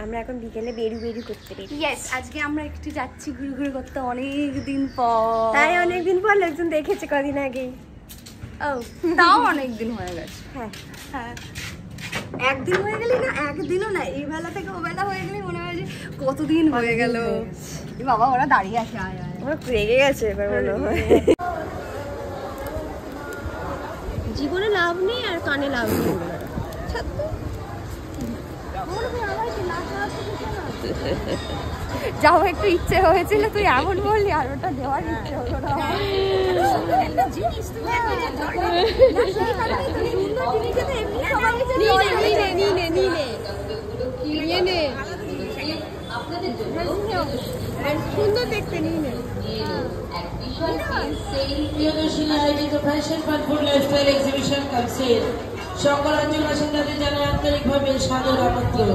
আমরা এখন বিকেলে বেরু করতে বেরি। ইয়েস, আজকে আমরা একটু যাচ্ছি ঘুরে করতে অনেক দিন পর। তাই অনেক দিন পর লোকজন দেখেছে কদিন আগেই। ও তাও অনেক দিন হয়ে গেছে। হ্যাঁ হ্যাঁ, একদিন হয়ে গেলে না, একদিনও না, এই বেলা থেকে ও বেলা হয়ে গেলে মনে হয় যে কতদিন হয়ে গেল। বাবা ওরা দাঁড়িয়ে আছে, ওরা রেগে গেছে এবার মনে হয়। জীবনে লাভ নেই আর কানে লাভ নেই। যাও, একটু ইচ্ছে হয়েছিল, তুই এমন বললি আর ওটা দেওয়ার ইচ্ছে হলো না। সুন্দর দেখতে নিয়ে নে। শঙ্করাঞ্চল বাসিন্দাদের জানাই আন্তরিকভাবে সাদর আমন্ত্রণ।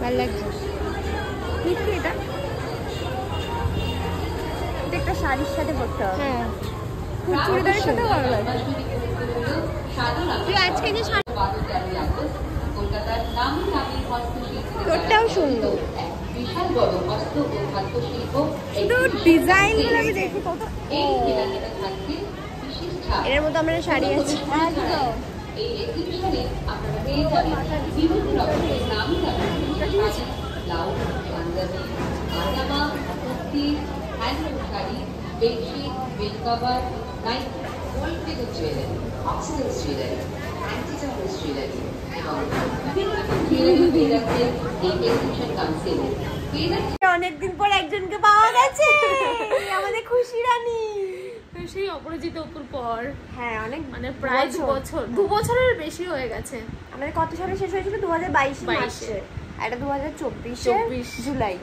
ভালো লাগছে একটা শাড়ির সাথে পরতে হবে। হ্যাঁ, চুড়িদারের সাথেও ভালো লাগে। তুই আজকে যে শাড়ি, তোরটাও সুন্দর, শুধু ডিজাইন গুলো আমি দেখি কত। এর মতো আমরা শাড়ি আছে। bedsheet, bill cover, night gold plated jewelry, oxidized jewelry, anti-Chinese jewelry, অনেকদিন পর একজনকে পাওয়া গেছে, আমাদের খুশি রানী। সেই অপরাজিত অপুর পর হ্যাঁ অনেক, মানে প্রায় 2 বছরের বেশি হয়ে গেছে। আমাদের কত সালে শেষ হয়েছিল? 2022 মার্চে, এটা 2024 জুলাই।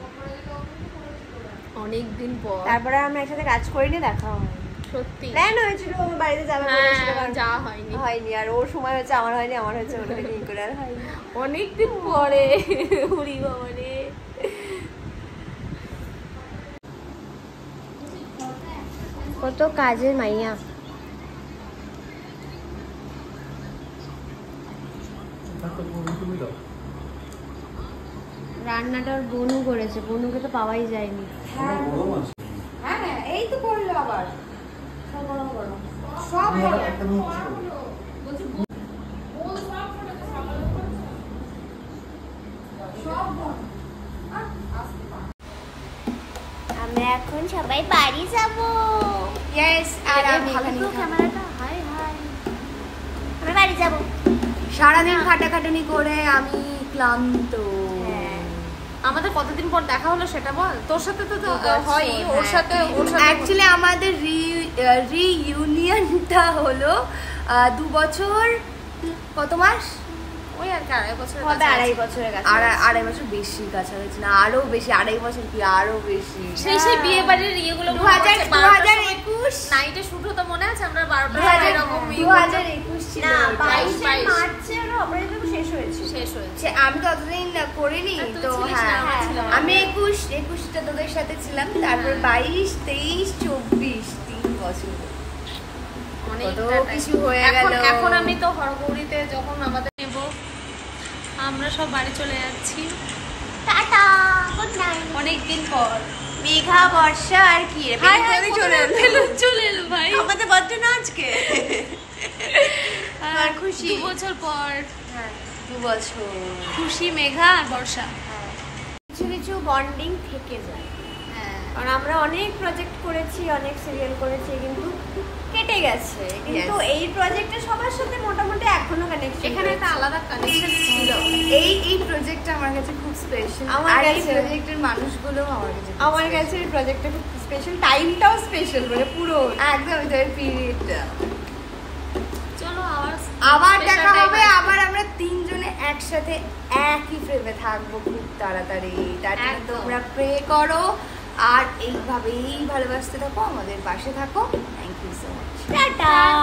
অনেক দিন পর, তারপরে আমরা একসাথে কাজ করিনি, দেখা হয় সত্যি। প্ল্যান হয়েছিল ওর বাড়িতে যাওয়া, যাওয়া হয়নি। আর ওর সময় হয়েছে, আমার হয়নি, আমার হয়েছে ওর কি করে আর হয়নি। অনেকদিন পরে উড়ি বাবা রে। কত কাজের মাইয়া। রান্নাটা ওর বনু করেছে, বনুকে তো পাওয়াই যায়নি। হ্যাঁ এই তো করলো আবার সব আমরা এখন সবাই বাড়ি যাবো। ইয়েস, আর আমি ক্যামেরাটা হাই হাই, আমরা বাড়ি যাবো। সারাদিন খাটাখাটুনি করে আমি ক্লান্ত। আমাদের কতদিন পর দেখা হলো সেটা বল। তোর সাথে তো হয়, ওর সাথে অ্যাকচুয়ালি আমাদের রিইউনিয়নটা হলো 2 বছর, কত মাস ওই আর কি 2.5 বছর হবে। 2.5 বছরের কাছে, 2.5 বছর বেশি কাছাকাছি না, আরো বেশি। 2.5 বছর কি আরো বেশি। সেই বিয়ে বাড়ির ইয়েগুলো 2021 নাইটে শুট হতো মনে আছে? আমরা 12টা এরকম 2021 ছিল না, 22 মার্চে অপারেশন শেষ হয়েছে। আমি তো অতদিন করিনি তো। হ্যাঁ আমি 21টা তোদের সাথে ছিলাম, তারপর 22, 23, 24 3 বছর অনেক কিছু হয়ে গেল। এখন আমি তো হরগৌরীতে যখন আমাদের নেব, আমরা সব বাড়ি চলে যাচ্ছি। Tata, good night. অনেকদিন পর মেঘা, বর্ষা আর কি চলে এলো ভাই। আমাদের বার্থডে না আজকে, আর খুশি 2 বছর পর। হ্যাঁ 2 বছর খুশি, মেঘা আর বর্ষা। কিছু কিছু বন্ডিং থেকে যায়। কারণ আমরা অনেক প্রজেক্ট করেছি, অনেক সিরিয়াল করেছি, কিন্তু কেটে গেছে। কিন্তু এই প্রজেক্টে সবার সাথে মোটামুটি এখনো কানেকশন। এখানে একটা আলাদা কানেকশন ছিল। এই প্রজেক্টটা আমার কাছে খুব স্পেশাল। আর এই প্রজেক্টের মানুষগুলো আমার কাছে এই প্রজেক্টটা খুব স্পেশাল। টাইমটাও স্পেশাল, মানে পুরো একদম ওই পিরিয়ডটা। চলো আবার দেখা হবে, আবার আমরা 3 জনে একসাথে একই ফ্রেমে থাকবো খুব তাড়াতাড়ি। তার জন্য তোমরা প্রে করো, আর এইভাবেই ভালোবাসতে থাকো, আমাদের পাশে থাকো। Thank you so much, tata.